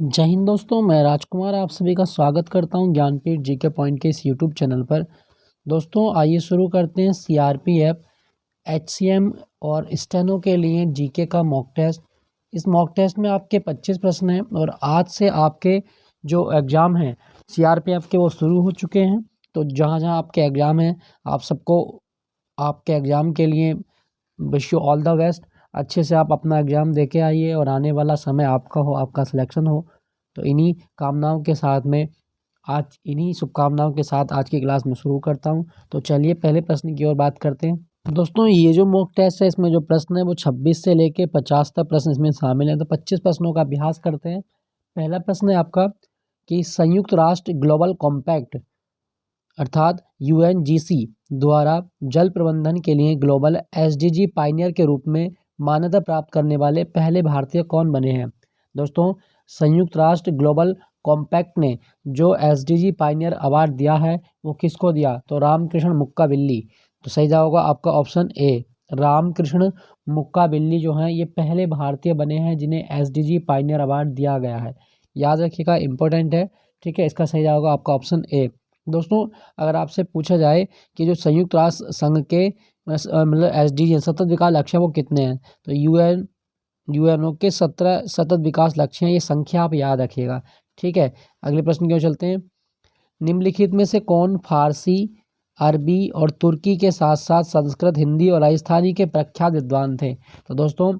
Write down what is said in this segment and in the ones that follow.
जय हिंद दोस्तों, मैं राजकुमार आप सभी का स्वागत करता हूं ज्ञानपीठ जीके पॉइंट के इस यूट्यूब चैनल पर। दोस्तों आइए शुरू करते हैं सीआरपीएफ, एचसीएम और स्टेनो के लिए जीके का मॉक टेस्ट। इस मॉक टेस्ट में आपके 25 प्रश्न हैं और आज से आपके जो एग्ज़ाम हैं सीआरपीएफ के वो शुरू हो चुके हैं। तो जहां जहां आपके एग्ज़ाम हैं आप सबको आपके एग्ज़ाम के लिए wish you all the best. अच्छे से आप अपना एग्ज़ाम दे के आइए और आने वाला समय आपका हो, आपका सिलेक्शन हो। तो इन्हीं कामनाओं के साथ में इन्हीं शुभकामनाओं के साथ आज की क्लास में शुरू करता हूं। तो चलिए पहले प्रश्न की ओर बात करते हैं। दोस्तों ये जो मॉक टेस्ट है इसमें जो प्रश्न है वो 26 से लेके 50 तक प्रश्न इसमें शामिल हैं। तो 25 प्रश्नों का अभ्यास करते हैं। पहला प्रश्न है आपका कि संयुक्त राष्ट्र ग्लोबल कॉम्पैक्ट अर्थात यूएनजीसी द्वारा जल प्रबंधन के लिए ग्लोबल एसडीजी पायनियर के रूप में मान्यता प्राप्त करने वाले पहले भारतीय कौन बने हैं। दोस्तों संयुक्त राष्ट्र ग्लोबल कॉम्पैक्ट ने जो एसडीजी पायनियर अवार्ड दिया है वो किसको दिया, तो रामकृष्ण मुक्काबिल्ली। तो सही जवाब होगा आपका ऑप्शन ए, रामकृष्ण मुक्काबिल्ली जो हैं ये पहले भारतीय बने हैं जिन्हें एसडीजी पायनियर अवार्ड दिया गया है। याद रखिएगा, इंपॉर्टेंट है। ठीक है, इसका सही जवाब होगा आपका ऑप्शन ए। दोस्तों अगर आपसे पूछा जाए कि जो संयुक्त राष्ट्र संघ के मतलब एसडीजी सतत विकास लक्ष्य वो कितने हैं, तो यूएनओ के 17 सतत विकास लक्ष्य हैं। ये संख्या आप याद रखिएगा। ठीक है, अगले प्रश्न की ओर चलते हैं। निम्नलिखित में से कौन फारसी, अरबी और तुर्की के साथ साथ संस्कृत, हिंदी और राजस्थानी के प्रख्यात विद्वान थे। तो दोस्तों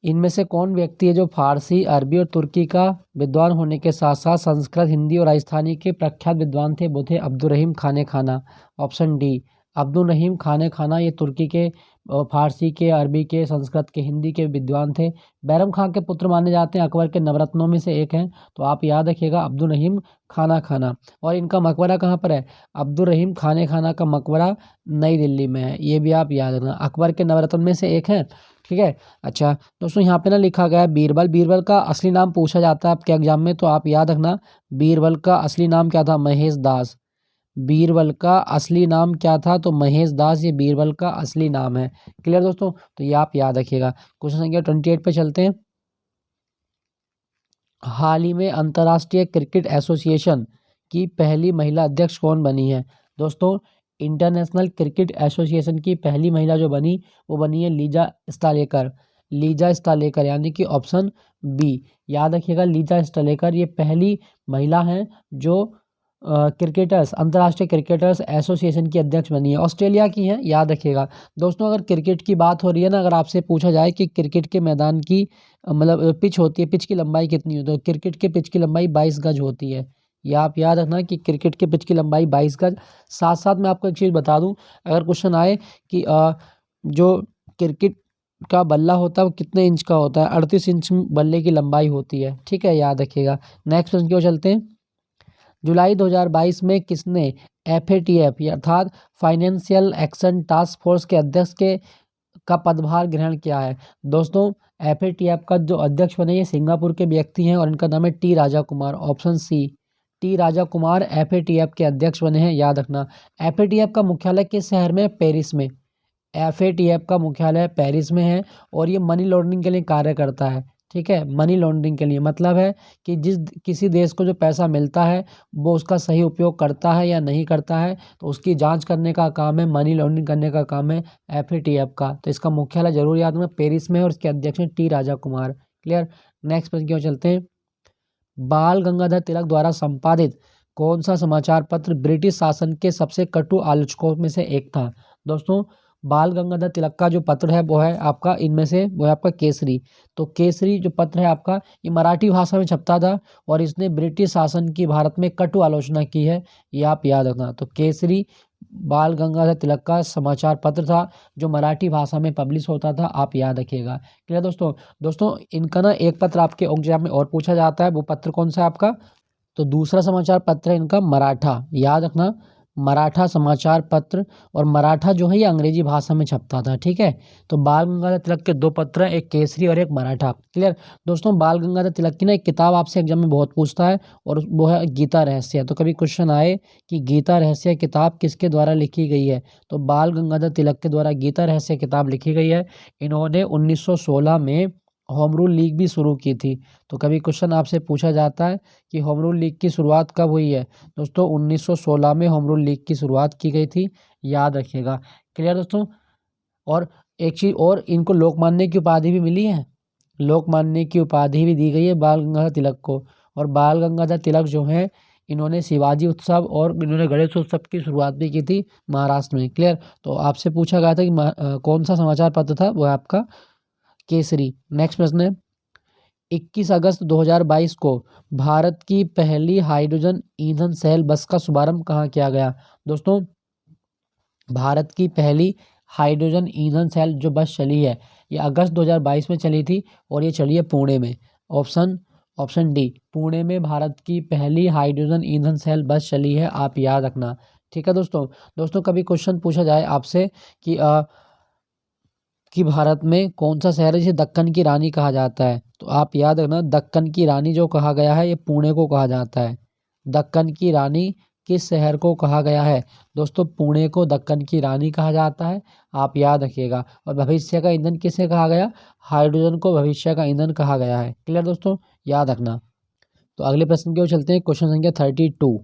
इनमें से कौन व्यक्ति है जो फारसी, अरबी और तुर्की का विद्वान होने के साथ साथ संस्कृत, हिंदी और राजस्थानी के प्रख्यात विद्वान थे, वो थे अब्दुल रहीम खाने खाना। ऑप्शन डी, अब्दुल रहीम खाने खाना ये तुर्की के, फारसी के, अरबी के, संस्कृत के, हिंदी के विद्वान थे। बैरम खां के पुत्र माने जाते हैं, अकबर के नवरत्नों में से एक हैं। तो आप याद रखिएगा अब्दुल रहीम खाना खाना। और इनका मकबरा कहाँ पर है, अब्दुल रहीम खाने खाना का मकबरा नई दिल्ली में है। ये भी आप याद रखना, अकबर के नवरत्न में से एक है। ठीक है। अच्छा दोस्तों यहाँ पे ना लिखा गया है बीरबल। बीरबल का असली नाम पूछा जाता है आपके एग्जाम में, तो आप याद रखना बीरबल का असली नाम क्या था, महेश दास। बीरबल का असली नाम क्या था, तो महेश दास ये बीरबल का असली नाम है। क्लियर दोस्तों, तो ये आप याद रखिएगा। क्वेश्चन संख्या 28 पे चलते हैं। हाल ही में अंतर्राष्ट्रीय क्रिकेट एसोसिएशन की पहली महिला अध्यक्ष कौन बनी है। दोस्तों इंटरनेशनल क्रिकेट एसोसिएशन की पहली महिला जो बनी वो बनी है लीजा स्टालेकर। लीजा स्टालेकर यानी कि ऑप्शन बी। याद रखिएगा लीजा स्टालेकर ये पहली महिला हैं जो क्रिकेटर्स अंतर्राष्ट्रीय क्रिकेटर्स एसोसिएशन की अध्यक्ष बनी है। ऑस्ट्रेलिया की हैं, याद रखिएगा। दोस्तों अगर क्रिकेट की बात हो रही है ना, अगर आपसे पूछा जाए कि क्रिकेट के मैदान की मतलब पिच होती है, पिच की लंबाई कितनी होती है, तो क्रिकेट के पिच की लंबाई 22 गज होती है। या आप याद रखना कि क्रिकेट के पिच की लंबाई 22 गज। साथ साथ मैं आपको एक चीज़ बता दूं, अगर क्वेश्चन आए कि जो क्रिकेट का बल्ला होता है वो कितने इंच का होता है, 38 इंच बल्ले की लंबाई होती है। ठीक है, याद रखिएगा। नेक्स्ट प्रश्न की ओर चलते हैं। जुलाई 2022 में किसने एफएटीएफ अर्थात फाइनेंशियल एक्शन टास्क फोर्स के अध्यक्ष के का पदभार ग्रहण किया है। दोस्तों एफएटीएफ का जो अध्यक्ष बने ये सिंगापुर के व्यक्ति हैं और इनका नाम है T Raja Kumar. Option C, T Raja Kumar FATF के अध्यक्ष बने हैं। याद रखना एफएटीएफ का मुख्यालय किस शहर में, पेरिस में। एफएटीएफ का मुख्यालय पेरिस में है और ये मनी लॉन्ड्रिंग के लिए कार्य करता है। ठीक है, मनी लॉन्ड्रिंग के लिए मतलब है कि जिस किसी देश को जो पैसा मिलता है वो उसका सही उपयोग करता है या नहीं करता है, तो उसकी जांच करने का काम है, मनी लॉन्ड्रिंग करने का काम है एफएटीएफ का। तो इसका मुख्यालय जरूर याद रखना पेरिस में है और इसके अध्यक्ष हैं T Raja Kumar. Clear. Next प्रश्न की ओर चलते हैं। बाल गंगाधर तिलक द्वारा संपादित कौन सा समाचार पत्र ब्रिटिश शासन के सबसे कटु आलोचकों में से एक था। दोस्तों बाल गंगाधर तिलक का जो पत्र है वो है आपका, इनमें से वो है आपका केसरी। तो केसरी जो पत्र है आपका ये मराठी भाषा में छपता था और इसने ब्रिटिश शासन की भारत में कटु आलोचना की है। ये आप याद रखना। तो केसरी बाल गंगाधर तिलक का समाचार पत्र था जो मराठी भाषा में पब्लिश होता था, आप याद रखिएगा। क्लियर दोस्तों। दोस्तों इनका ना एक पत्र आपके एग्जाम में और पूछा जाता है, वो पत्र कौन सा है आपका, तो दूसरा समाचार पत्र है इनका मराठा। याद रखना मराठा समाचार पत्र, और मराठा जो है ये अंग्रेजी भाषा में छपता था। ठीक है, तो बाल गंगाधर तिलक के दो पत्र हैं, एक केसरी और एक मराठा। क्लियर दोस्तों। बाल गंगाधर तिलक की ना एक किताब आपसे एग्जाम में बहुत पूछता है और वो है गीता रहस्य। तो कभी क्वेश्चन आए कि गीता रहस्य किताब किसके द्वारा लिखी गई है, तो बाल गंगाधर तिलक के द्वारा गीता रहस्य किताब लिखी गई है। इन्होंने 1916 में होम रूल लीग भी शुरू की थी। तो कभी क्वेश्चन आपसे पूछा जाता है कि होम रूल लीग की शुरुआत कब हुई है। दोस्तों 1916 में होम रूल लीग की शुरुआत की गई थी, याद रखिएगा। क्लियर दोस्तों। और एक चीज़ और, इनको लोकमान्य की उपाधि भी मिली है, लोकमान्य की उपाधि भी दी गई है बाल गंगाधर तिलक को। और बाल गंगाधर तिलक जो है, इन्होंने शिवाजी उत्सव और इन्होंने गणेश उत्सव की शुरुआत भी की थी महाराष्ट्र में। क्लियर। तो आपसे पूछा गया था कि कौन सा समाचार पत्र था, वो है आपका केसरी। नेक्स्ट प्रश्न है, 21 अगस्त 2022 को भारत की पहली हाइड्रोजन ईंधन सेल बस का शुभारंभ कहाँ किया गया। दोस्तों भारत की पहली हाइड्रोजन ईंधन सेल जो बस चली है, ये अगस्त 2022 में चली थी और ये चली है पुणे में। ऑप्शन डी, पुणे में भारत की पहली हाइड्रोजन ईंधन सेल बस चली है, आप याद रखना। ठीक है दोस्तों कभी क्वेश्चन पूछा जाए आपसे कि भारत में कौन सा शहर है जिसे दक्कन की रानी कहा जाता है, तो आप याद रखना, दक्कन की रानी जो कहा गया है ये पुणे को कहा जाता है। दक्कन की रानी किस शहर को कहा गया है। दोस्तों पुणे को दक्कन की रानी कहा जाता है, आप याद रखिएगा। और भविष्य का ईंधन किसे कहा गया, हाइड्रोजन को भविष्य का ईंधन कहा गया है। क्लियर दोस्तों, याद रखना। तो अगले प्रश्न की ओर चलते हैं, क्वेश्चन संख्या 32।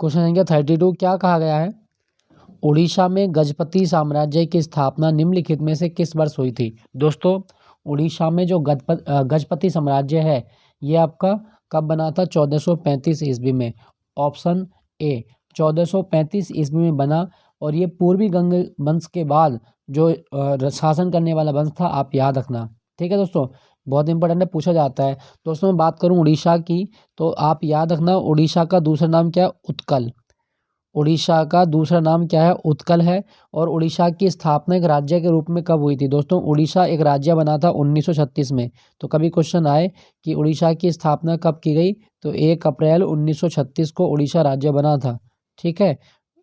क्वेश्चन संख्या 32 क्या कहा गया है, उड़ीसा में गजपति साम्राज्य की स्थापना निम्नलिखित में से किस वर्ष हुई थी। दोस्तों उड़ीसा में जो गजपति साम्राज्य है, ये आपका कब बना था, 1435 ईस्वी में। ऑप्शन ए, 1435 ईस्वी में बना। और ये पूर्वी गंग वंश के बाद जो शासन करने वाला वंश था, आप याद रखना। ठीक है दोस्तों, बहुत इंपॉर्टेंट है, पूछा जाता है। दोस्तों मैं बात करूं उड़ीसा की, तो आप याद रखना, उड़ीसा का दूसरा नाम क्या है, उत्कल। उड़ीसा का दूसरा नाम क्या है, उत्कल है। और उड़ीसा की स्थापना एक राज्य के रूप में कब हुई थी। दोस्तों उड़ीसा एक राज्य बना था 1936 में। तो कभी क्वेश्चन आए कि उड़ीसा की स्थापना कब की गई, तो 1 अप्रैल 1936 को उड़ीसा राज्य बना था। ठीक है,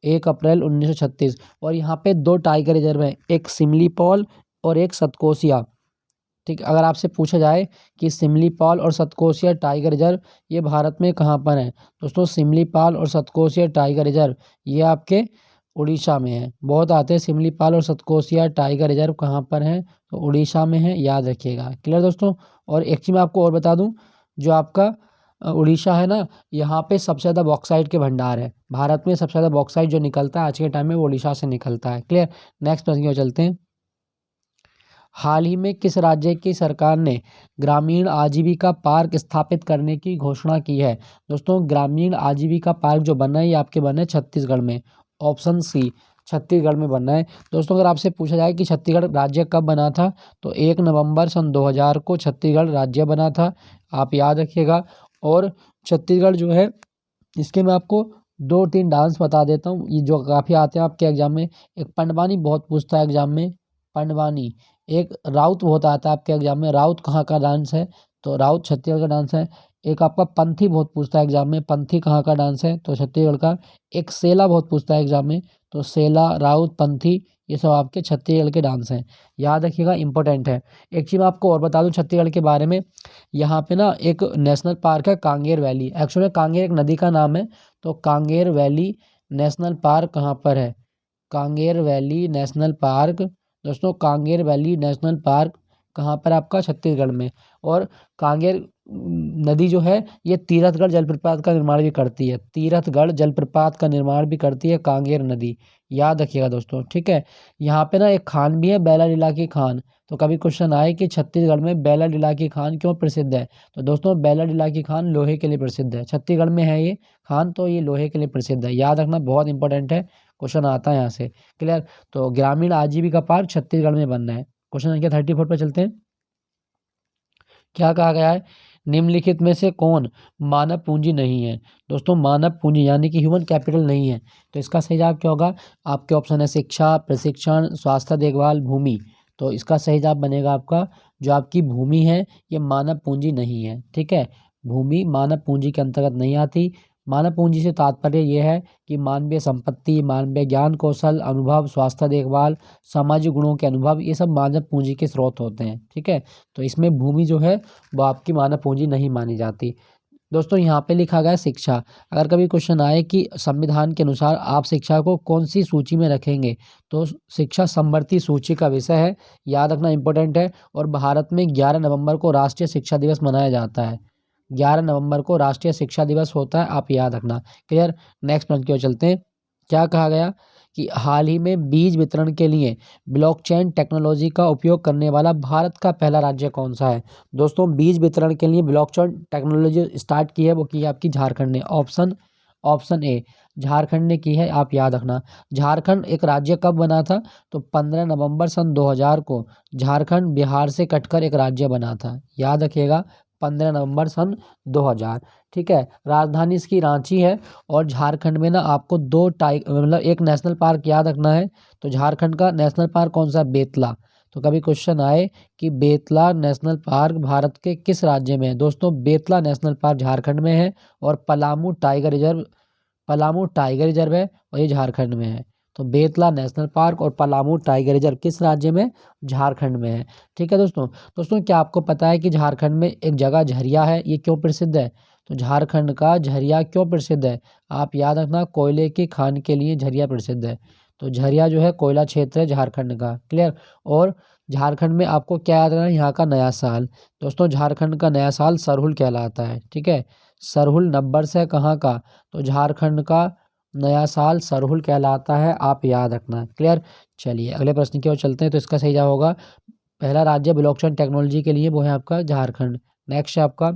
1 अप्रैल 1936। और यहाँ पे 2 टाइगर रिजर्व हैं, एक सिमलीपाल और एक सतकोसिया। ठीक, अगर आपसे पूछा जाए कि सिमलीपाल और सतकोसिया टाइगर रिजर्व ये भारत में कहाँ पर है। दोस्तों सिमलीपाल और सतकोसिया टाइगर रिजर्व ये आपके उड़ीसा में है। बहुत आते हैं, सिमलीपाल और सतकोसिया टाइगर रिजर्व कहाँ पर है, तो उड़ीसा में है, याद रखिएगा। क्लियर दोस्तों। और एक चीज़ मैं आपको और बता दूं, जो आपका उड़ीसा है ना, यहाँ पे सबसे ज़्यादा बॉक्साइट के भंडार है। भारत में सबसे ज़्यादा बॉक्साइट जो निकलता है आज के टाइम में, वो उड़ीसा से निकलता है। क्लियर। नेक्स्ट प्रश्न की ओर चलते हैं, हाल ही में किस राज्य की सरकार ने ग्रामीण आजीविका पार्क स्थापित करने की घोषणा की है। दोस्तों ग्रामीण आजीविका पार्क जो बना है, ये आपके बना है छत्तीसगढ़ में। ऑप्शन सी, छत्तीसगढ़ में बनना है। दोस्तों अगर आपसे पूछा जाए कि छत्तीसगढ़ राज्य कब बना था, तो 1 नवंबर सन 2000 को छत्तीसगढ़ राज्य बना था, आप याद रखिएगा। और छत्तीसगढ़ जो है, इसके मैं आपको 2-3 डांस बता देता हूँ, ये जो काफ़ी आते हैं आपके एग्जाम में। एक पंडवानी बहुत पूछता है एग्जाम में, पंडवानी। एक राउत बहुत आता है आपके एग्जाम में, राउत कहाँ का डांस है, तो राउत छत्तीसगढ़ का डांस है। एक आपका पंथी बहुत पूछता है एग्जाम में, पंथी कहाँ का डांस है, तो छत्तीसगढ़ का। एक सेला बहुत पूछता है एग्जाम में, तो सेला, राउत, पंथी, ये सब आपके छत्तीसगढ़ के डांस हैं, याद रखिएगा, इंपॉर्टेंट है। एक चीज़ मैं आपको और बता दूं छत्तीसगढ़ के बारे में, यहाँ पे ना एक नेशनल पार्क है कांगेर वैली। एक्चुअली कांगेर एक नदी का नाम है। तो कांगेर वैली नेशनल पार्क कहाँ पर है, कांगेर वैली नेशनल पार्क। दोस्तों कांगेर वैली नेशनल पार्क कहाँ पर, आपका छत्तीसगढ़ में। और कांगेर नदी जो है, ये तीरथगढ़ जलप्रपात का निर्माण भी करती है, तीरथगढ़ जलप्रपात का निर्माण भी करती है कांगेर नदी, याद रखिएगा दोस्तों। ठीक है, यहाँ पे ना एक खान भी है, बैला लीला की खान। तो कभी क्वेश्चन आए कि छत्तीसगढ़ में बैला लीला की खान क्यों प्रसिद्ध है, तो दोस्तों बैला लीला की खान लोहे के लिए प्रसिद्ध है, छत्तीसगढ़ में है ये खान, तो ये लोहे के लिए प्रसिद्ध है, याद रखना, बहुत इंपॉर्टेंट है, क्वेश्चन आता है यहाँ से। क्लियर। तो ग्रामीण आजीविका पार्क छत्तीसगढ़ में बनना है। क्वेश्चन संख्या 34 पर चलते हैं, क्या कहा गया है, निम्नलिखित में से कौन मानव पूंजी नहीं है। दोस्तों मानव पूंजी यानी कि ह्यूमन कैपिटल नहीं है, तो इसका सही जवाब क्या होगा, आपके ऑप्शन है शिक्षा, प्रशिक्षण, स्वास्थ्य देखभाल, भूमि। तो इसका सही जवाब बनेगा आपका, जो आपकी भूमि है ये मानव पूंजी नहीं है। ठीक है, भूमि मानव पूंजी के अंतर्गत नहीं आती। मानव पूंजी से तात्पर्य यह है कि मानवीय संपत्ति, मानवीय ज्ञान कौशल, अनुभव, स्वास्थ्य देखभाल, सामाजिक गुणों के अनुभव, ये सब मानव पूंजी के स्रोत होते हैं। ठीक है, तो इसमें भूमि जो है वो आपकी मानव पूंजी नहीं मानी जाती। दोस्तों यहाँ पे लिखा गया है शिक्षा। अगर कभी क्वेश्चन आए कि संविधान के अनुसार आप शिक्षा को कौन सी सूची में रखेंगे, तो शिक्षा समवर्ती सूची का विषय है, याद रखना इंपॉर्टेंट है। और भारत में 11 नवंबर को राष्ट्रीय शिक्षा दिवस मनाया जाता है। 11 नवंबर को राष्ट्रीय शिक्षा दिवस होता है, आप याद रखना। क्लियर। नेक्स्ट प्रश्न की ओर चलते हैं। क्या कहा गया कि हाल ही में बीज वितरण के लिए ब्लॉकचेन टेक्नोलॉजी का उपयोग करने वाला भारत का पहला राज्य कौन सा है। दोस्तों बीज वितरण के लिए ब्लॉकचेन टेक्नोलॉजी स्टार्ट की है, वो की है आपकी झारखंड ने। ऑप्शन ए झारखंड ने की है, आप याद रखना। झारखंड एक राज्य कब बना था, तो 15 नवंबर सन 2000 को झारखंड बिहार से कटकर एक राज्य बना था, याद रखिएगा। 15 नवंबर सन 2000। ठीक है। राजधानी इसकी रांची है। और झारखंड में ना आपको मतलब एक नेशनल पार्क याद रखना है। तो झारखंड का नेशनल पार्क कौन सा, बेतला। तो कभी क्वेश्चन आए कि बेतला नेशनल पार्क भारत के किस राज्य में है, दोस्तों बेतला नेशनल पार्क झारखंड में है। और पलामू टाइगर रिजर्व है, और ये झारखंड में है। तो बेतला नेशनल पार्क और पलामू टाइगर रिजर्व किस राज्य में, झारखंड में है। ठीक है दोस्तों क्या आपको पता है कि झारखंड में एक जगह झरिया है, ये क्यों प्रसिद्ध है। तो झारखंड का झरिया क्यों प्रसिद्ध है, आप याद रखना, कोयले की खान के लिए झरिया प्रसिद्ध है। तो झरिया जो है कोयला क्षेत्र है झारखंड का। क्लियर। और झारखंड में आपको क्या याद रखना है, यहाँ का नया साल। दोस्तों झारखंड का नया साल सरहुल कहलाता है। ठीक है। सरहुल नंबर से कहाँ का, तो झारखंड का नया साल सरहुल कहलाता है, आप याद रखना। क्लियर। चलिए अगले प्रश्न की ओर चलते हैं। तो इसका सही जवाब होगा पहला राज्य ब्लॉकचेन टेक्नोलॉजी के लिए, वो है आपका झारखंड। नेक्स्ट है आपका,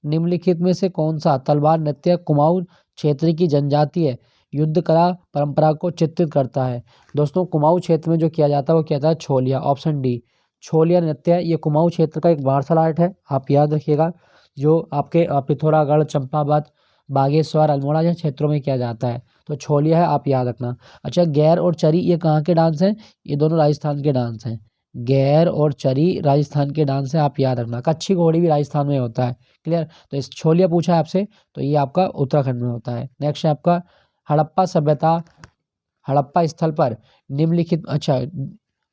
निम्नलिखित में से कौन सा तलवार नृत्य कुमाऊं क्षेत्र की जनजातीय युद्ध कला परंपरा को चित्रित करता है। दोस्तों कुमाऊं क्षेत्र में जो किया जाता है वो किया जाता है छोलिया। ऑप्शन डी छोलिया नृत्य, ये कुमाऊं क्षेत्र का एक मार्शल आर्ट है, आप याद रखिएगा। जो आपके पिथौरागढ़, चंपावत, बागेश्वर, अल्मोड़ा जैसे क्षेत्रों में किया जाता है। तो छोलिया है, आप याद रखना। अच्छा गैर और चरी ये कहाँ के डांस हैं, ये दोनों राजस्थान के डांस हैं। गैर और चरी राजस्थान के डांस है, आप याद रखना। कच्छी घोड़ी भी राजस्थान में होता है। क्लियर। तो इस छोलिया पूछा है आपसे, तो ये आपका उत्तराखंड में होता है। नेक्स्ट है आपका हड़प्पा सभ्यता। हड़प्पा स्थल पर निम्नलिखित अच्छा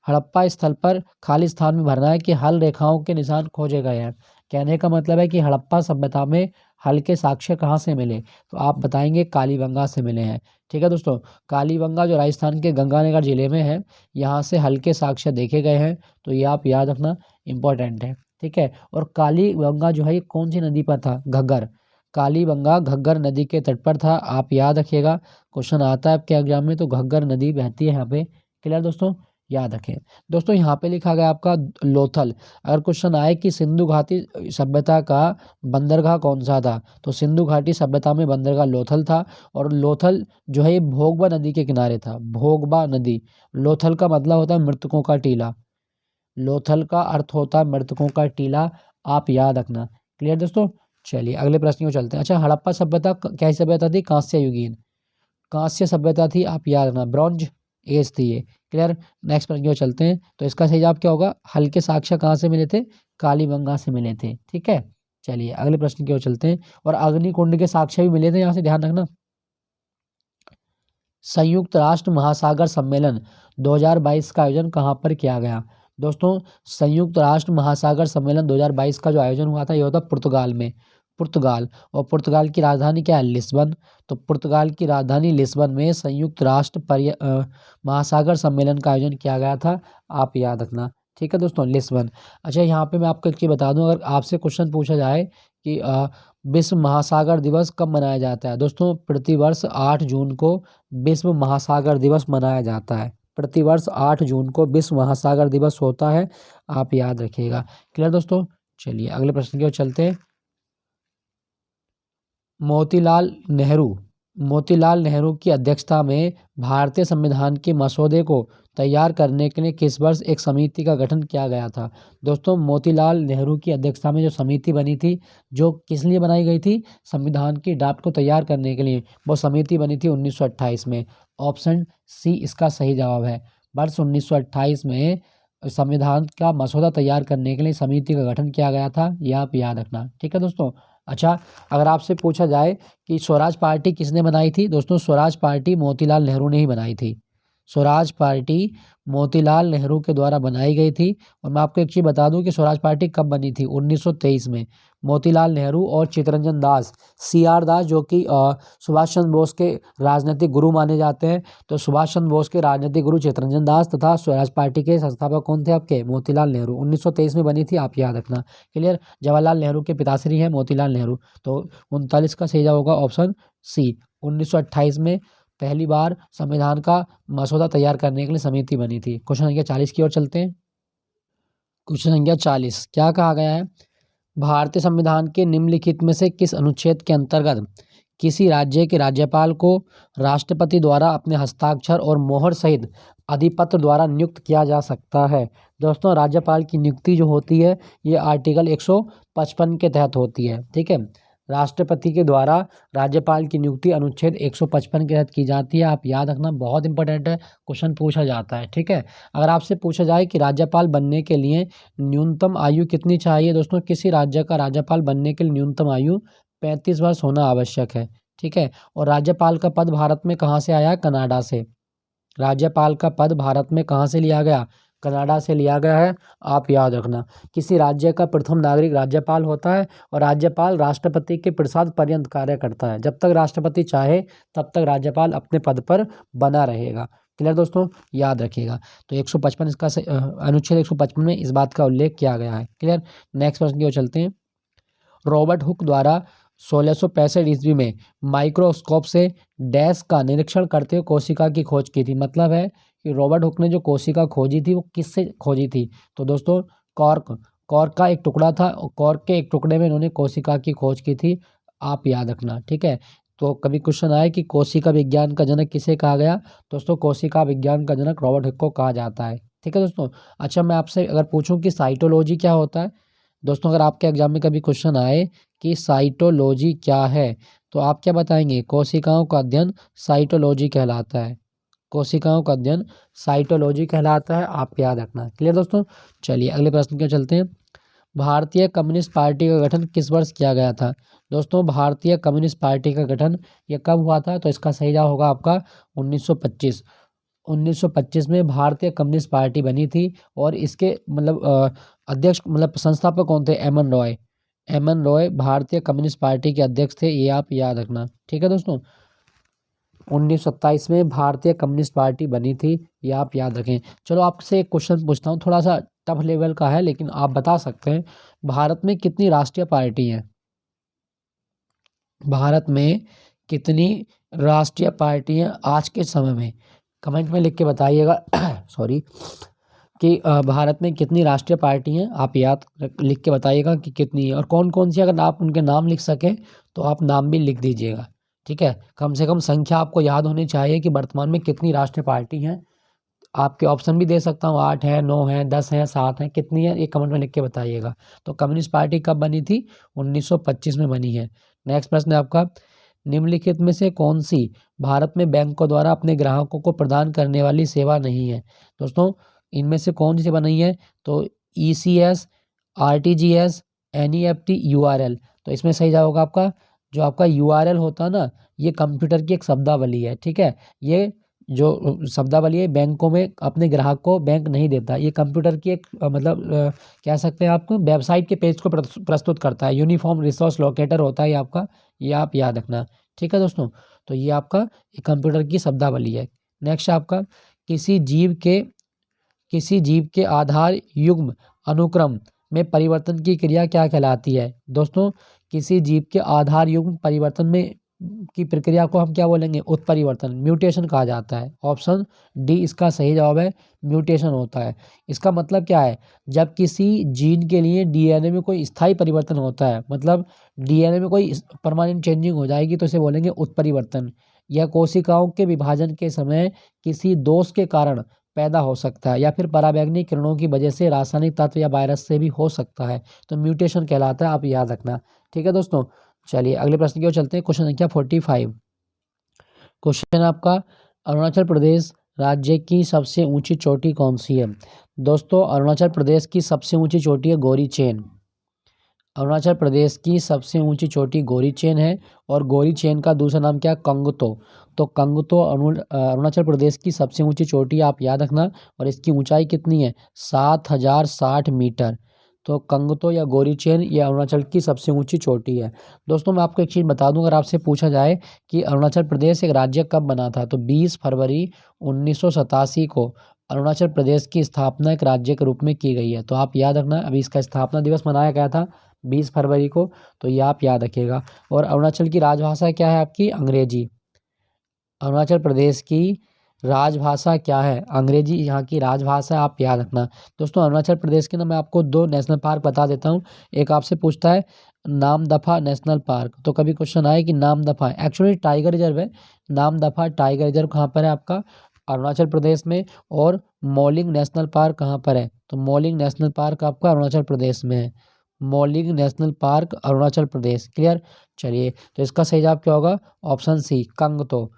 हड़प्पा स्थल पर खाली स्थान में भरना है कि हल रेखाओं के निशान खोजे गए हैं। कहने का मतलब है कि हड़प्पा सभ्यता में हल के साक्ष्य कहाँ से मिले, तो आप बताएंगे कालीबंगा से मिले हैं। ठीक है दोस्तों, कालीबंगा जो राजस्थान के गंगानगर जिले में है, यहाँ से हल के साक्ष्य देखे गए हैं। तो ये आप याद रखना, इंपॉर्टेंट है। ठीक है। और कालीबंगा जो है ये कौन सी नदी पर था, घग्गर। कालीबंगा घग्गर नदी के तट पर था, आप याद रखिएगा। क्वेश्चन आता है आपके एग्जाम में, तो घग्गर नदी बहती है यहाँ पे। क्लियर दोस्तों, याद रखें। दोस्तों यहाँ पे लिखा गया आपका लोथल। अगर क्वेश्चन आए कि सिंधु घाटी सभ्यता का बंदरगाह कौन सा था, तो सिंधु घाटी सभ्यता में बंदरगाह लोथल था। और लोथल जो है ये भोगबा नदी के किनारे था, भोगबा नदी। लोथल का मतलब होता है मृतकों का टीला। लोथल का अर्थ होता है मृतकों का टीला, आप याद रखना। क्लियर दोस्तों। चलिए अगले प्रश्न को चलते हैं। अच्छा हड़प्पा सभ्यता कैसी सभ्यता थी, कांस्य युगीन। कांस्य सभ्यता थी, आप याद रखना, ब्रॉन्ज एज थी ये। क्लियर। नेक्स्ट प्रश्न की ओर चलते हैं। तो इसका सही जवाब क्या होगा, हल्के साक्ष्य कहाँ से मिले थे, कालीबंगा से मिले थे। ठीक है। चलिए अगले प्रश्न की ओर चलते हैं। और अग्निकुंड के साक्ष्य भी मिले थे, यहाँ से ध्यान रखना। संयुक्त राष्ट्र महासागर सम्मेलन 2022 का आयोजन कहाँ पर किया गया। दोस्तों संयुक्त राष्ट्र महासागर सम्मेलन 2022 का जो आयोजन हुआ था ये होता पुर्तगाल में। पुर्तगाल, और पुर्तगाल की राजधानी क्या है, लिस्बन। तो पुर्तगाल की राजधानी लिस्बन में संयुक्त राष्ट्र महासागर सम्मेलन का आयोजन किया गया था, आप याद रखना। ठीक है दोस्तों, लिस्बन। अच्छा यहाँ पे मैं आपको एक चीज़ बता दूं, अगर आपसे क्वेश्चन पूछा जाए कि विश्व महासागर दिवस कब मनाया जाता है, दोस्तों प्रतिवर्ष 8 जून को विश्व महासागर दिवस मनाया जाता है। प्रतिवर्ष 8 जून को विश्व महासागर दिवस होता है, आप याद रखिएगा। क्लियर दोस्तों। चलिए अगले प्रश्न की ओर चलते हैं। मोतीलाल नेहरू मोतीलाल नेहरू की अध्यक्षता में भारतीय संविधान के मसौदे को तैयार करने के लिए किस वर्ष एक समिति का गठन किया गया था। दोस्तों मोतीलाल नेहरू की अध्यक्षता में जो समिति बनी थी, जो किस लिए बनाई गई थी, संविधान की ड्राफ्ट को तैयार करने के लिए वो समिति बनी थी 1928 में। ऑप्शन सी इसका सही जवाब है। वर्ष 1928 में संविधान का मसौदा तैयार करने के लिए समिति का गठन किया गया था, यह आप याद रखना। ठीक है दोस्तों। अच्छा अगर आपसे पूछा जाए कि स्वराज पार्टी किसने बनाई थी, दोस्तों स्वराज पार्टी मोतीलाल नेहरू ने ही बनाई थी। स्वराज पार्टी मोतीलाल नेहरू के द्वारा बनाई गई थी। और मैं आपको एक चीज़ बता दूं कि स्वराज पार्टी कब बनी थी, 1923 में। मोतीलाल नेहरू और चित्तरंजन दास, CR दास, जो कि सुभाष चंद्र बोस के राजनीतिक गुरु माने जाते हैं। तो सुभाष चंद्र बोस के राजनीतिक गुरु चित्तरंजन दास तथा स्वराज पार्टी के संस्थापक कौन थे आपके, मोतीलाल नेहरू। 1923 में बनी थी, आप याद रखना। क्लियर। जवाहरलाल नेहरू के पिताश्री हैं मोतीलाल नेहरू। तो 39 का सही जवाब होगा ऑप्शन सी। 1928 में पहली बार संविधान का मसौदा तैयार करने के लिए समिति बनी थी। क्वेश्चन संख्या 40 की ओर चलते हैं। क्वेश्चन संख्या 40 क्या कहा गया है, भारतीय संविधान के निम्नलिखित में से किस अनुच्छेद के अंतर्गत किसी राज्य के राज्यपाल को राष्ट्रपति द्वारा अपने हस्ताक्षर और मोहर सहित अधिपत्र द्वारा नियुक्त किया जा सकता है। दोस्तों, राज्यपाल की नियुक्ति जो होती है ये आर्टिकल 155 के तहत होती है। ठीक है, राष्ट्रपति के द्वारा राज्यपाल की नियुक्ति अनुच्छेद 155 के तहत की जाती है। आप याद रखना, बहुत इंपॉर्टेंट है, क्वेश्चन पूछा जाता है। ठीक है, अगर आपसे पूछा जाए कि राज्यपाल बनने के लिए न्यूनतम आयु कितनी चाहिए, दोस्तों किसी राज्य का राज्यपाल बनने के लिए न्यूनतम आयु 35 वर्ष होना आवश्यक है। ठीक है, और राज्यपाल का पद भारत में कहाँ से आया, कनाडा से। राज्यपाल का पद भारत में कहाँ से लिया गया, कनाडा से लिया गया है। आप याद रखना, किसी राज्य का प्रथम नागरिक राज्यपाल होता है और राज्यपाल राष्ट्रपति के प्रसाद पर्यंत कार्य करता है। जब तक राष्ट्रपति चाहे तब तक राज्यपाल अपने पद पर बना रहेगा। क्लियर दोस्तों, याद रखिएगा। तो 155 इसका अनुच्छेद 155 में इस बात का उल्लेख किया गया है। क्लियर। नेक्स्ट प्रश्न की ओर चलते हैं। रॉबर्ट हुक द्वारा 1665 ईस्वी में माइक्रोस्कोप से डैश का निरीक्षण करते हुए कोशिका की खोज की थी। मतलब है कि रॉबर्ट हुक ने जो कोशिका खोजी थी वो किससे खोजी थी, तो दोस्तों कॉर्क का एक टुकड़ा था, कॉर्क के एक टुकड़े में इन्होंने कोशिका की खोज की थी। आप याद रखना। ठीक है, तो कभी क्वेश्चन आए कि कोशिका विज्ञान का जनक किसे कहा गया, दोस्तों कोशिका विज्ञान का जनक रॉबर्ट हुक को कहा जाता है। ठीक है दोस्तों। अच्छा, मैं आपसे अगर पूछूं कि साइटोलॉजी क्या होता है, दोस्तों अगर आपके एग्जाम में कभी क्वेश्चन आए कि साइटोलॉजी क्या है, तो आप क्या बताएंगे, कोशिकाओं का अध्ययन साइटोलॉजी कहलाता है। कोशिकाओं का अध्ययन साइटोलॉजी कहलाता है, आप याद रखना। क्लियर दोस्तों। चलिए अगले प्रश्न की ओर चलते हैं। भारतीय कम्युनिस्ट पार्टी का गठन किस वर्ष किया गया था, दोस्तों भारतीय कम्युनिस्ट पार्टी का गठन ये कब हुआ था, तो इसका सही जवाब होगा आपका 1925। 1925 में भारतीय कम्युनिस्ट पार्टी बनी थी और इसके मतलब अध्यक्ष मतलब संस्थापक कौन थे, एम एन रॉय। एम एन रॉय भारतीय कम्युनिस्ट पार्टी के अध्यक्ष थे, ये आप याद रखना। ठीक है दोस्तों, 1927 में भारतीय कम्युनिस्ट पार्टी बनी थी, ये आप याद रखें। चलो आपसे एक क्वेश्चन पूछता हूँ, थोड़ा सा टफ लेवल का है लेकिन आप बता सकते हैं। भारत में कितनी राष्ट्रीय पार्टी हैं, भारत में कितनी राष्ट्रीय पार्टी हैं आज के समय में, कमेंट में लिख के बताइएगा सॉरी, कि भारत में कितनी राष्ट्रीय पार्टी हैं, आप लिख के बताइएगा कि कितनी है और कौन कौन सी। अगर आप उनके नाम लिख सकें तो आप नाम भी लिख दीजिएगा। ठीक है, कम से कम संख्या आपको याद होनी चाहिए कि वर्तमान में कितनी राष्ट्रीय पार्टी हैं। आपके ऑप्शन भी दे सकता हूँ, 8 है, 9 है, 10 है, 7 है, कितनी है, ये कमेंट में लिख के बताइएगा। तो कम्युनिस्ट पार्टी कब बनी थी, 1925 में बनी है। नेक्स्ट प्रश्न है आपका, निम्नलिखित में से कौन सी भारत में बैंकों द्वारा अपने ग्राहकों को प्रदान करने वाली सेवा नहीं है, दोस्तों इनमें से कौन सी सेवा नहीं है, तो ECS, RTGS, NEFT, URL। तो इसमें सही जवाब होगा आपका जो आपका URL होता है ना, ये कंप्यूटर की एक शब्दावली है। ठीक है, ये जो शब्दावली है बैंकों में अपने ग्राहक को बैंक नहीं देता, ये कंप्यूटर की एक कह सकते हैं आपको वेबसाइट के पेज को प्रस्तुत करता है। यूनिफॉर्म रिसोर्स लोकेटर होता है ये आपका, ये आप याद रखना। ठीक है दोस्तों, तो ये आपका एक कंप्यूटर की शब्दावली है। नेक्स्ट आपका, किसी जीव के किसी जीव के आधार युग्म अनुक्रम में परिवर्तन की क्रिया क्या कहलाती है, दोस्तों किसी जीव के आधार युग्म परिवर्तन में की प्रक्रिया को हम क्या बोलेंगे, उत्परिवर्तन, म्यूटेशन कहा जाता है। ऑप्शन डी इसका सही जवाब है, म्यूटेशन होता है। इसका मतलब क्या है, जब किसी जीन के लिए DNA में कोई स्थायी परिवर्तन होता है, मतलब DNA में कोई परमानेंट चेंजिंग हो जाएगी तो इसे बोलेंगे उत्परिवर्तन। यह कोशिकाओं के विभाजन के समय किसी दोष के कारण पैदा हो सकता है या फिर पराबैंगनी किरणों की वजह से, रासायनिक तत्व या वायरस से भी हो सकता है, तो म्यूटेशन कहलाता है, आप याद रखना। ठीक है दोस्तों, चलिए अगले प्रश्न की ओर चलते हैं। क्वेश्चन संख्या 45। क्वेश्चन आपका, अरुणाचल प्रदेश राज्य की सबसे ऊंची चोटी कौन सी है, दोस्तों अरुणाचल प्रदेश की सबसे ऊंची चोटी है गौरी चेन। अरुणाचल प्रदेश की सबसे ऊंची चोटी गौरी चेन है और गौरी चेन का दूसरा नाम क्या है, कंगतो। तो कंगतो अरुणाचल प्रदेश की सबसे ऊंची चोटी है, आप याद रखना। और इसकी ऊंचाई कितनी है, 7060 मीटर। तो कंगतो या गौरी चेन ये अरुणाचल की सबसे ऊंची चोटी है। दोस्तों मैं आपको एक चीज़ बता दूं, अगर आपसे पूछा जाए कि अरुणाचल प्रदेश एक राज्य कब बना था, तो 20 फरवरी 1987 को अरुणाचल प्रदेश की स्थापना एक राज्य के रूप में की गई है। तो आप याद रखना, अभी इसका स्थापना दिवस मनाया गया था 20 फरवरी को, तो ये आप याद रखिएगा। और अरुणाचल की राजभाषा क्या है आपकी, अंग्रेजी। अरुणाचल प्रदेश की राजभाषा क्या है, अंग्रेजी यहाँ की राजभाषा है, आप याद रखना। दोस्तों अरुणाचल प्रदेश के ना मैं आपको दो नेशनल पार्क बता देता हूँ। एक आपसे पूछता है नामदफा नेशनल पार्क, तो कभी क्वेश्चन आए कि नामदफा, एक्चुअली टाइगर रिजर्व है। नामदफा टाइगर रिजर्व कहाँ पर है आपका, अरुणाचल प्रदेश में। और मौलिंग नेशनल पार्क कहाँ पर है, तो मौलिंग नेशनल पार्क आपका अरुणाचल प्रदेश में है। Mouling national park Arunachal Pradesh, clear. चलिए तो इसका सही जवाब क्या होगा, ऑप्शन सी कंगतो।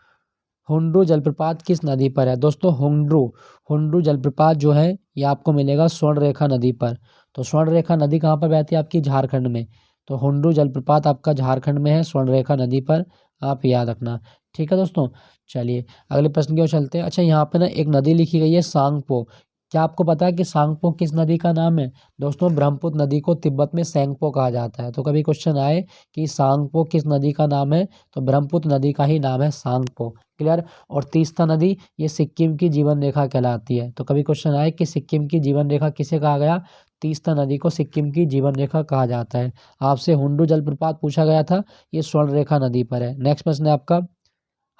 हुंड्रू जलप्रपात किस नदी पर है, दोस्तों हुंड्रू, हुंड्रू जलप्रपात जो है ये आपको मिलेगा स्वर्ण रेखा नदी पर। तो स्वर्ण रेखा नदी कहाँ पर बहती है आपकी, झारखंड में। तो हुंड्रू जलप्रपात आपका झारखंड में है, स्वर्ण रेखा नदी पर, आप याद रखना। ठीक है दोस्तों। चलिए अगले प्रश्न की ओर चलते हैं। अच्छा यहाँ पे ना एक नदी लिखी गई है सांगपो, क्या आपको पता है कि सांगपो किस नदी का नाम है, दोस्तों ब्रह्मपुत्र नदी को तिब्बत में सेंगपो कहा जाता है। तो कभी क्वेश्चन आए कि सांगपो किस नदी का नाम है, तो ब्रह्मपुत्र नदी का ही नाम है सांगपो, क्लियर। और तीस्ता नदी ये सिक्किम की जीवन रेखा कहलाती है। तो कभी क्वेश्चन आए कि सिक्किम की जीवन रेखा किसे कहा गया, तीस्ता नदी को सिक्किम की जीवन रेखा कहा जाता है। आपसे हुंडू जलप्रपात पूछा गया था, ये स्वर्ण रेखा नदी पर है। नेक्स्ट प्रश्न है आपका,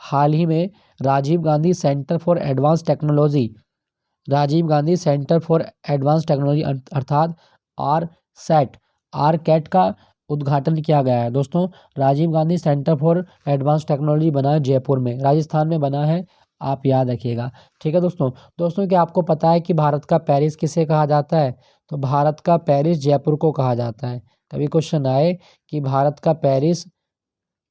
हाल ही में Rajiv Gandhi centre for advance technology, Rajiv Gandhi centre for advance technology अर्थात आर सेट, आर कैट का उद्घाटन किया गया है। दोस्तों Rajiv Gandhi centre for advance technology बना है जयपुर में, राजस्थान में बना है, आप याद रखिएगा। ठीक है दोस्तों। दोस्तों क्या आपको पता है कि भारत का पेरिस किसे कहा जाता है, तो भारत का पेरिस जयपुर को कहा जाता है। कभी क्वेश्चन आए कि भारत का पेरिस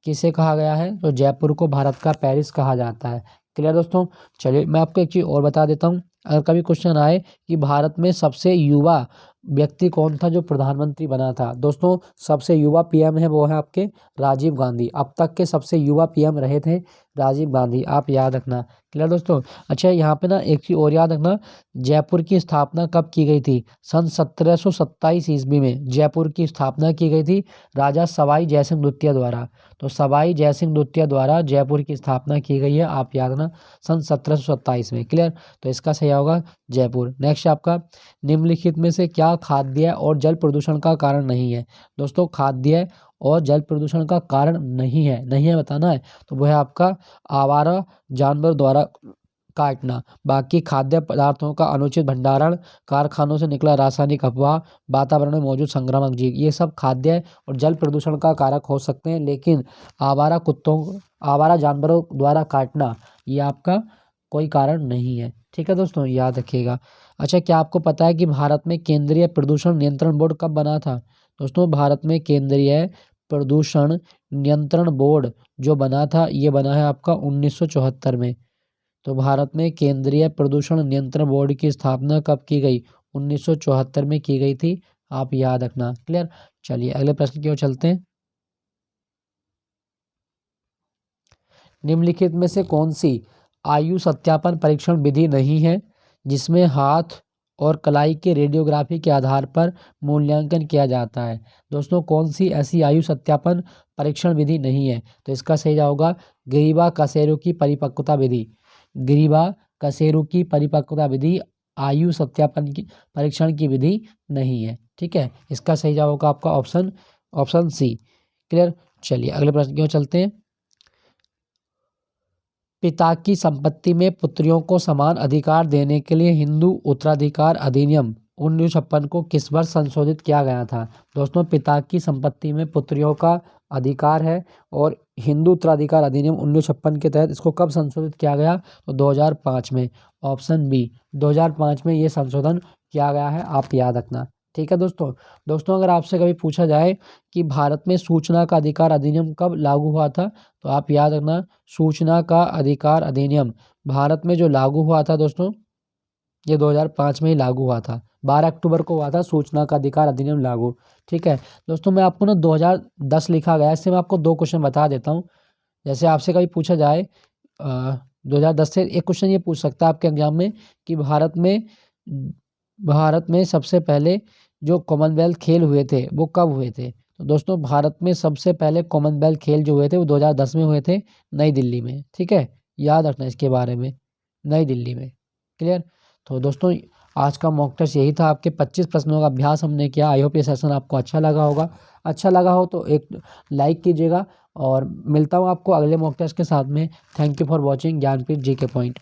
किसे कहा गया है, तो जयपुर को भारत का पेरिस कहा जाता है, क्लियर दोस्तों। चलिए मैं आपको एक चीज़ और बता देता हूँ, अगर कभी क्वेश्चन आए कि भारत में सबसे युवा व्यक्ति कौन था जो प्रधानमंत्री बना था, दोस्तों सबसे युवा पीएम है वो है आपके राजीव गांधी। अब तक के सबसे युवा पीएम रहे थे राजीव गांधी, आप याद रखना, क्लियर दोस्तों। अच्छा यहाँ पे ना एक चीज़ और याद रखना, जयपुर की स्थापना कब की गई थी, सन 1727 ईस्वी में जयपुर की स्थापना की गई थी राजा सवाई जयसिंह द्वितीय द्वारा। तो सवाई जयसिंह द्वितीय द्वारा जयपुर की स्थापना की गई है, आप याद रखना, सन 1727 में, क्लियर। तो इसका सही होगा जयपुर। नेक्स्ट आपका, निम्नलिखित में से क्या खाद्य और जल प्रदूषण का कारण नहीं है, दोस्तों खाद्य और जल प्रदूषण का कारण नहीं है, नहीं है बताना है, तो वह है आपका आवारा जानवर द्वारा काटना। बाकी खाद्य पदार्थों का अनुचित भंडारण, कारखानों से निकला रासायनिक अपवाह, वातावरण में मौजूद संक्रामक जीव, ये सब खाद्य और जल प्रदूषण का कारक हो सकते हैं। लेकिन आवारा कुत्तों, आवारा जानवरों द्वारा काटना ये आपका कोई कारण नहीं है। ठीक है दोस्तों, याद रखिएगा। अच्छा क्या आपको पता है कि भारत में केंद्रीय प्रदूषण नियंत्रण बोर्ड कब बना था, दोस्तों भारत में केंद्रीय प्रदूषण नियंत्रण बोर्ड जो बना था ये बना है आपका 1974 में। तो भारत में केंद्रीय प्रदूषण नियंत्रण बोर्ड की स्थापना कब की गई, 1974 में की गई थी, आप याद रखना, क्लियर। चलिए अगले प्रश्न की ओर चलते हैं। निम्नलिखित में से कौन सी आयु सत्यापन परीक्षण विधि नहीं है जिसमें हाथ और कलाई के रेडियोग्राफी के आधार पर मूल्यांकन किया जाता है, दोस्तों कौन सी ऐसी आयु सत्यापन परीक्षण विधि नहीं है, तो इसका सही जवाब होगा ग्रीवा कसेरो की परिपक्वता विधि। ग्रीवा कसेरो की परिपक्वता विधि आयु सत्यापन की परीक्षण की विधि नहीं है। ठीक है, इसका सही जवाब होगा आपका ऑप्शन, ऑप्शन सी, क्लियर। चलिए अगले प्रश्न की ओर चलते हैं। पिता की संपत्ति में पुत्रियों को समान अधिकार देने के लिए हिंदू उत्तराधिकार अधिनियम 1956 को किस वर्ष संशोधित किया गया था, दोस्तों पिता की संपत्ति में पुत्रियों का अधिकार है और हिंदू उत्तराधिकार अधिनियम 1956 के तहत इसको कब संशोधित किया गया, तो 2005 में, ऑप्शन बी 2005 में ये संशोधन किया गया है, आप याद रखना। ठीक है दोस्तों। दोस्तों अगर आपसे कभी पूछा जाए कि भारत में सूचना का अधिकार अधिनियम कब लागू हुआ था, तो आप याद रखना सूचना का अधिकार अधिनियम भारत में जो लागू हुआ था दोस्तों, ये 2005 में ही लागू हुआ था। 12 अक्टूबर को हुआ था सूचना का अधिकार अधिनियम लागू। ठीक है दोस्तों, मैं आपको ना 2010 लिखा गया है, इससे मैं आपको 2 क्वेश्चन बता देता हूँ। जैसे आपसे कभी पूछा जाए 2010 से एक क्वेश्चन ये पूछ सकता है आपके एग्जाम में कि भारत में सबसे पहले जो कॉमनवेल्थ खेल हुए थे वो कब हुए थे। तो दोस्तों, भारत में सबसे पहले कॉमनवेल्थ खेल जो हुए थे वो 2010 में हुए थे, नई दिल्ली में। ठीक है, याद रखना इसके बारे में, नई दिल्ली में। क्लियर। तो दोस्तों, आज का मॉक टेस्ट यही था, आपके 25 प्रश्नों का अभ्यास हमने किया। आई होप ये सेशन आपको अच्छा लगा होगा। अच्छा लगा हो तो एक लाइक कीजिएगा और मिलता हूँ आपको अगले मॉक टेस्ट के साथ में। Thank you for watching Gyanpeeth ji के पॉइंट।